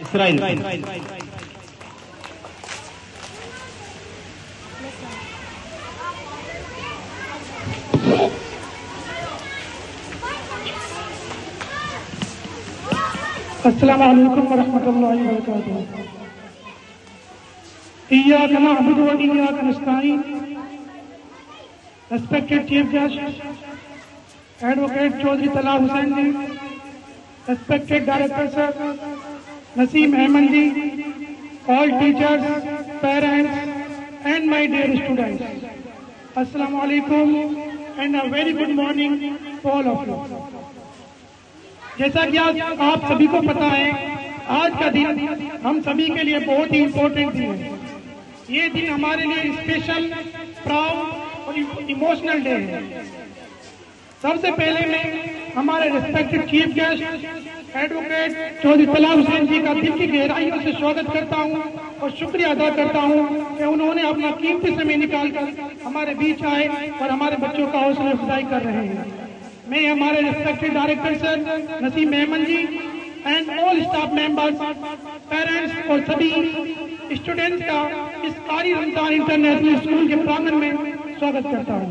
Israel. अस्सलामु अलैकुम वरहमतुल्लाहि वबरकातुहू। इय्याका नअबुदु व इय्याका नस्तईन। Respected Chief Justice, Advocate Chaudhry Talal Hussain ji, Respected Director Sir Naseem Ahmed ji, all teachers, parents, and my dear students, Assalamu alaikum and a very good morning to all of you. जैसा कि आप सभी को पता है, आज का दिन हम सभी के लिए बहुत ही इम्पोर्टेंट दिन है। ये दिन हमारे लिए स्पेशल, प्राउड और इमोशनल डे है। सबसे पहले मैं हमारे respected chief guest advocate Chaudhry Talal Hussain ji का दिल की गहराइयों से स्वागत करता हूं और शुक्रिया अदा करता हूं कि उन्होंने अपना कीमती समय निकालकर हमारे बीच आए और हमारे बच्चों का हौसला अफजाई कर रहे हैं। मैं हमारे respected director sir Naseem Ahmed ji and all staff members, parents और सभी स्टूडेंट्स का इस कारी रमजान इंटरनेशनल स्कूल के प्रांगण में स्वागत करता हूं।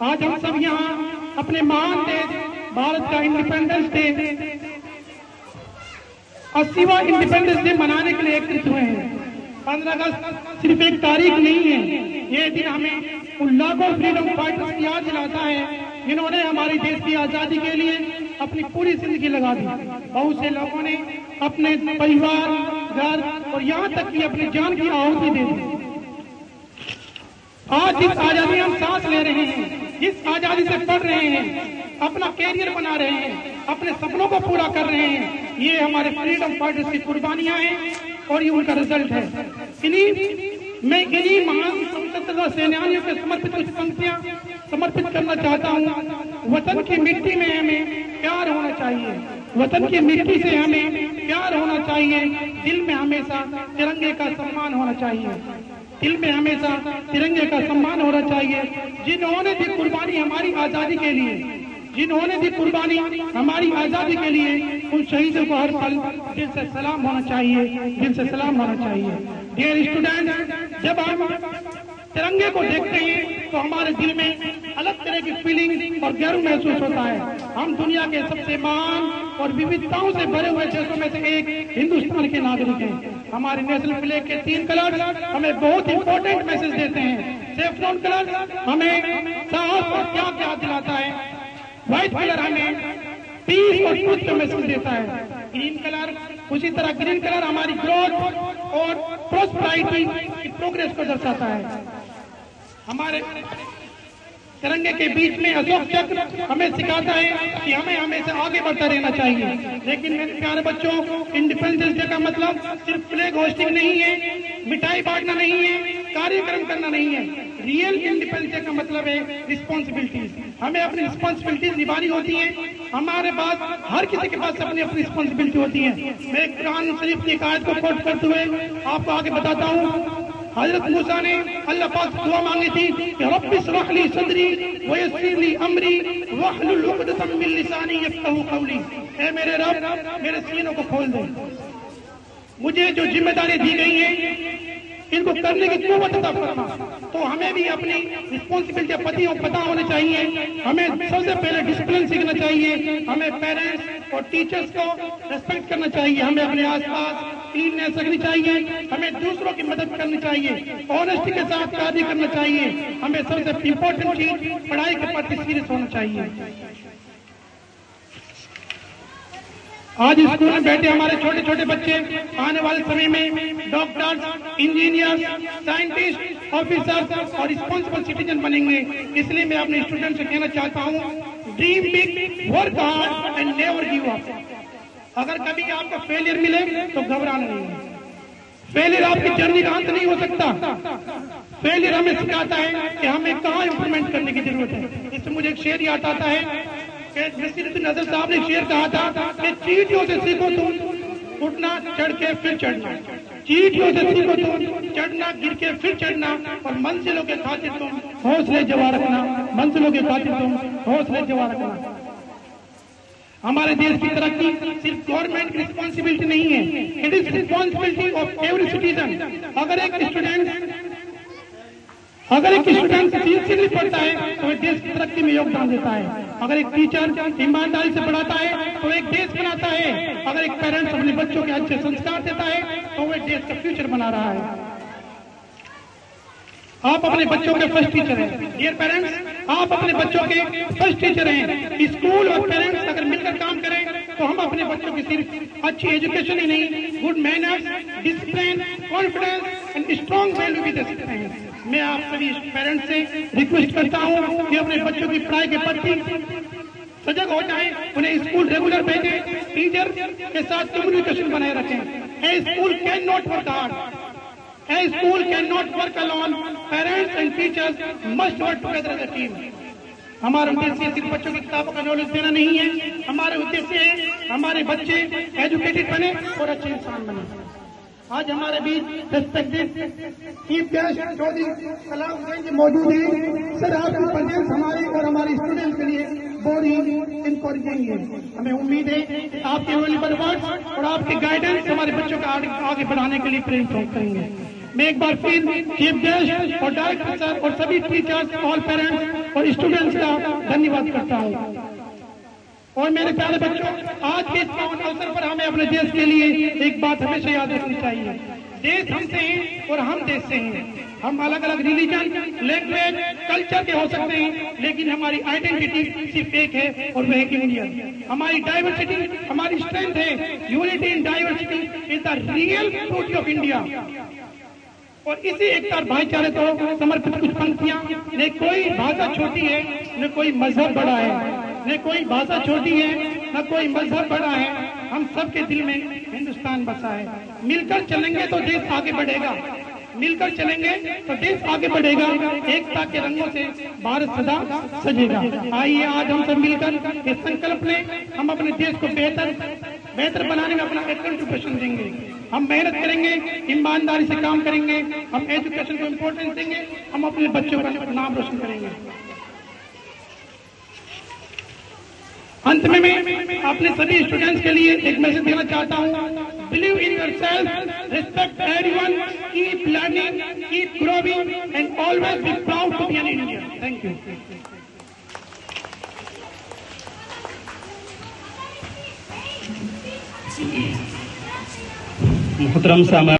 आज हम सब यहाँ अपने महान देश भारत का इंडिपेंडेंस डे 80वां इंडिपेंडेंस डे मनाने के लिए एकत्रित हुए हैं। 15 अगस्त सिर्फ एक तारीख नहीं है, ये दिन हमें उन लाखों फ्रीडम फाइटर्स की याद दिलाता है जिन्होंने हमारे देश की आजादी के लिए अपनी पूरी जिंदगी लगा दी। बहुत से लोगों ने अपने परिवार, घर और यहाँ तक कि अपनी जान की आहुति दे दी। आज जिस आजादी हम सांस ले रहे हैं, जिस आजादी से पढ़ रहे हैं, अपना कैरियर बना रहे हैं, अपने सपनों को पूरा कर रहे हैं, ये हमारे फ्रीडम फाइटर्स की कुर्बानियां हैं और ये उनका रिजल्ट है। मैं इन्हीं महान स्वतंत्रता सेनानियों के समर्पित कुछ पंक्तियां समर्पित करना चाहता हूं। वतन की मिट्टी में हमें प्यार होना चाहिए, वतन की मिट्टी से हमें प्यार होना चाहिए, दिल में हमेशा तिरंगे का सम्मान होना चाहिए, दिल में हमेशा तिरंगे का सम्मान होना चाहिए। जिन्होंने दी कुर्बानी हमारी आजादी के लिए, जिन्होंने दी कुर्बानी हमारी आजादी के लिए, उन शहीदों को हर पल दिल से सलाम होना चाहिए, दिल से सलाम होना चाहिए। डियर स्टूडेंट, जब हम तिरंगे को देखते हैं तो हमारे दिल में अलग तरह की फीलिंग और गर्व महसूस होता है। हम दुनिया के सबसे महान और विविधताओं से भरे हुए देशों में से एक हिंदुस्तान के नागरिक हैं। हमारे नेशनल फ्लैग के 3 कलर हमें बहुत इंपॉर्टेंट मैसेज देते हैं। सेफ्रॉन कलर हमें साहस और त्याग याद दिलाता है, व्हाइट कलर हमें पीस और ट्रुथ का मैसेज देता है, ग्रीन कलर उसी तरह ग्रीन कलर हमारी ग्रोथ और प्रॉस्पेरिटी की प्रोग्रेस को दर्शाता है। हमारे तिरंगे के बीच में अशोक चक्र हमें सिखाता है कि हमें हमेशा आगे बढ़ता रहना चाहिए। लेकिन मेरे प्यारे बच्चों, इंडिपेंडेंस डे का मतलब सिर्फ फ्लैग होस्टिंग नहीं है, मिठाई बांटना नहीं है, कार्यक्रम करना नहीं है। रियल इंडिपेंडेंस डे का मतलब है रिस्पॉन्सिबिलिटीज। हमें अपनी रिस्पॉन्सिबिलिटीज निभानी होती है। हमारे पास हर किसी के पास अपनी अपनी रिस्पॉन्सिबिलिटी होती है। मैं कुरान शरीफ की आयत को कोट करते हुए आपको आगे बताता हूँ। हजरत मूसा ने अल्लाह पाक से दुआ मांगी थी कि रब्बि इश्रह ली सदरी व यस्सिर ली अमरी वहलुल उक़दतम मिन लिसानी यफ़क़हू क़ौली। ऐ मेरे रब, मेरे सीनों को खोल दे, मुझे जो जिम्मेदारी दी गई है इनको करने की कुव्वत अता फरमा। तो हमें भी अपनी रिस्पॉन्सिबिलिटी पता होनी चाहिए। हमें सबसे पहले डिसिप्लिन सीखना चाहिए, हमें पेरेंट्स और टीचर्स को रेस्पेक्ट करना चाहिए, हमें अपने आसपास क्लीननेस रखनी चाहिए, हमें दूसरों की मदद करनी चाहिए, ऑनेस्टी के साथ कार्य करना चाहिए। हमें सबसे इम्पोर्टेंट चीज पढ़ाई के प्रति सीरियस होना चाहिए। आज स्कूल में बैठे हमारे छोटे छोटे बच्चे आने वाले समय में डॉक्टर्स, इंजीनियर्स, साइंटिस्ट, ऑफिसर्स और रिस्पॉन्सिबल सिटीजन बनेंगे। इसलिए मैं अपने स्टूडेंट से कहना चाहता हूँ, dream big, work hard and never give up. अगर कभी आपको फेलियर मिले तो घबराना नहीं है। फेलियर आपकी जर्नी का अंत नहीं हो सकता। फेलियर हमें सिखाता है कि हमें कहाँ इंप्रूवमेंट करने की जरूरत है। इससे मुझे एक शेर याद आता है कि नसीरुद्दीन नजर साहब ने शेर कहा था कि चींटियों से सीखो तुम उठना, चढ़ के फिर चढ़ना। चींटियों से सीखो तुम चढ़ना, गिर के फिर चढ़ना, और मंजिलों के खातिर तुम हौसले जवा रखना, मंजिलों के खातिर तुम हौसले जवा रखना। हमारे देश की तरक्की सिर्फ गवर्नमेंट की रिस्पॉन्सिबिलिटी नहीं है, it is responsibility of every citizen. अगर एक स्टूडेंट सिंसियरली पढ़ता है तो एक देश की तरक्की में योगदान देता है। अगर एक टीचर ईमानदारी से पढ़ाता है तो एक देश बनाता है। अगर एक पेरेंट्स अपने बच्चों के अच्छे संस्कार देता है तो वो एक देश का फ्यूचर बना रहा है। आप अपने बच्चों के फर्स्ट टीचर हैं डियर पेरेंट्स, आप अपने बच्चों के फर्स्ट टीचर हैं। स्कूल और पेरेंट्स अगर मिलकर काम करें तो हम अपने बच्चों की सिर्फ अच्छी एजुकेशन ही नहीं, good manners, discipline, confidence and strong value भी दे सकते हैं। मैं आप सभी पेरेंट्स से रिक्वेस्ट करता हूँ कि अपने बच्चों की पढ़ाई के प्रति सजग हो जाए, उन्हें स्कूल रेगुलर भेजें, टीचर के साथ कम्युनिकेशन बनाए रखें। A school can not work hard, A school cannot work alone. Parents and teachers must work together as a team. हमारा उद्देश्य सिर्फ बच्चों की किताबों का नॉलेज देना नहीं है, हमारा उद्देश्य है हमारे बच्चे एजुकेटेड बने और अच्छे इंसान बने। आज हमारे बीच रेस्पेक्टेड चीफ गेस्ट चौधरी कलाम हुसैन जी मौजूद हैं। सर, आपकी प्रेजेंस हमारे और हमारे स्टूडेंट्स के लिए बहुत ही इंकरेजिंग है। हमें उम्मीद है कि आपके वैल्यूएबल वर्ड्स और आपके गाइडेंस हमारे बच्चों को आगे बढ़ाने के लिए प्रेरित करेंगे। मैं एक बार फिर चीफ गेस्ट और डायरेक्टर सर और सभी टीचर्स, ऑल पेरेंट्स और स्टूडेंट्स का धन्यवाद करता हूँ। और मेरे प्यारे बच्चों, आज के इस पावन अवसर पर हमें अपने देश के लिए एक बात हमेशा याद रखनी चाहिए। देश हमसे है और हम देश से हैं। हम अलग अलग रिलीजन, लैंग्वेज, कल्चर के हो सकते हैं, लेकिन हमारी आइडेंटिटी सिर्फ एक है और वह है इंडियन। हमारी डाइवर्सिटी हमारी स्ट्रेंथ है। Unity in diversity is the real beauty of India. और इसी एकता और भाईचारे को समर्पित कुछ पंक्तियां। न कोई भाषा छोटी है, न कोई मजहब बड़ा है। न कोई भाषा छोटी है, न कोई मजहब बड़ा है। हम सबके दिल में हिंदुस्तान बसा है। मिलकर चलेंगे तो देश आगे बढ़ेगा, मिलकर चलेंगे तो देश आगे बढ़ेगा। एकता के रंगों से भारत सदा सजेगा। आइए आज हम सब मिलकर ये संकल्प लें, हम अपने देश को बेहतर बनाने में अपना एक कंट्रीब्यूशन देंगे। हम मेहनत करेंगे, ईमानदारी से काम करेंगे, हम एजुकेशन को इम्पोर्टेंस देंगे, हम अपने बच्चों का नाम रोशन करेंगे। अंत में मैं अपने सभी स्टूडेंट्स के लिए एक मैसेज देना चाहता हूँ। Believe in yourself, respect everyone, keep learning, keep growing and always be proud to be an Indian. Thank you. मोहतरम साहब